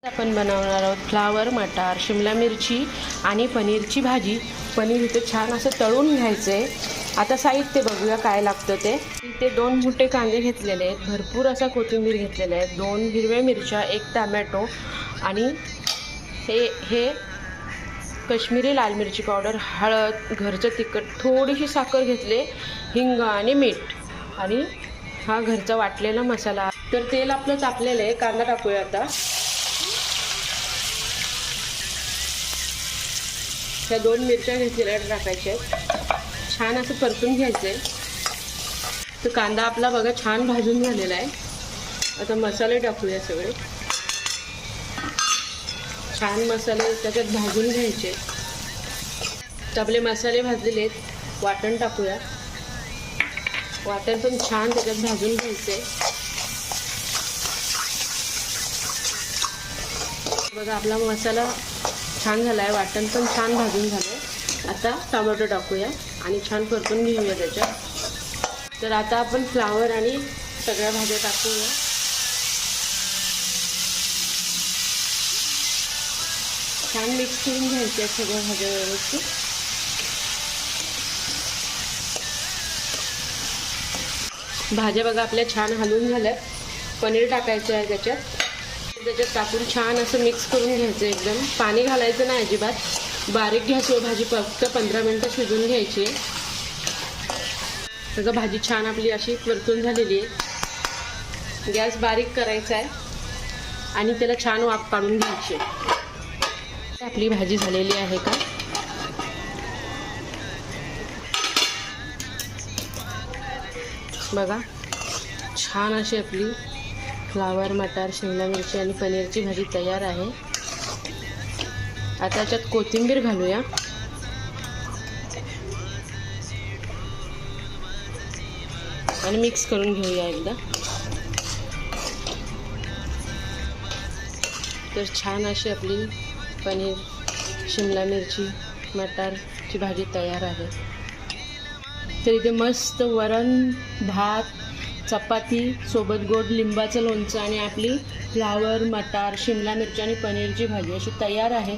आपण बनवणार आहोत फ्लावर मटार शिमला मिरची आणि पनीरची भाजी। पनीर इथे छान असं तळून घ्यायचं आहे। आता साहित्य बघूया काय लागतं ते। इथे 2 मोठे कांदे घेतलेले आहेत, भरपूर असा कोथिंबीर घेतलेला आहे, 2 हिरव्या मिरच्या, 1 टोमॅटो आणि हे काश्मीरी लाल मिरची पावडर, हळद, घरचं तिखट, थोडीशी साखर घेतले, हिंग आणि मीठ आणि हा घरचा वाटलेला मसाला। तर तेल आपलं तापलेलं आहे, कांदा टाकूया आता। ह्या 2 मिरच्या घेतलेल्या टाकायच्या आहेत, छान असं परतून घ्यायचं आहे। तर कांदा आपला बघा छान भाजून झालेला आहे। आता मसाले टाकूया सगळे, छान मसाले त्याच्यात भाजून घ्यायचे। तर आपले मसाले भाजलेले आहेत, वाटण टाकूया, वाटण पण छान त्याच्यात भाजून घ्यायचे। बघा आपला मसाला छान झाला आहे, वाटण पण छान भाजून झालं आहे। आता टोमॅटो टाकूया आणि छान परतून घेऊया त्याच्यात। तर आता आपण फ्लावर आणि सगळ्या भाज्या टाकूया, छान मिक्स करून घ्यायच्या सगळ्या भाज्या व्यवस्थित। भाज्या बघा आपल्या छान हलवून झाल्या, पनीर टाकायचं आहे त्याच्यात टाकून छान असं मिक्स करून घ्यायचं एकदम। पाणी घालायचं नाही अजिबात, बारीक गॅसवर भाजी फक्त 15 मिनिटं शिजवून घ्यायची। बघा भाजी छान आपली अशी परतून झालेली आहे, गॅस बारीक करायचा आहे आणि त्याला छान वाफ काढून घ्यायची। आपली भाजी झालेली आहे का बघा, छान अशी आपली फ्लावर मटार शिमला मिरची आणि पनीरची भाजी तयार आहे। आता त्याच्यात कोथिंबीर घालूया आणि मिक्स करून घेऊया एकदा। तर छान अशी आपली पनीर शिमला मिरची मटारची भाजी तयार आहे। तर इथे मस्त वरण भात चपाती सोबत गोड लिंबाचं लोणचं आणि आपली फ्लावर मटार शिमला मिरची आणि पनीरची भाजी अशी तयार आहे।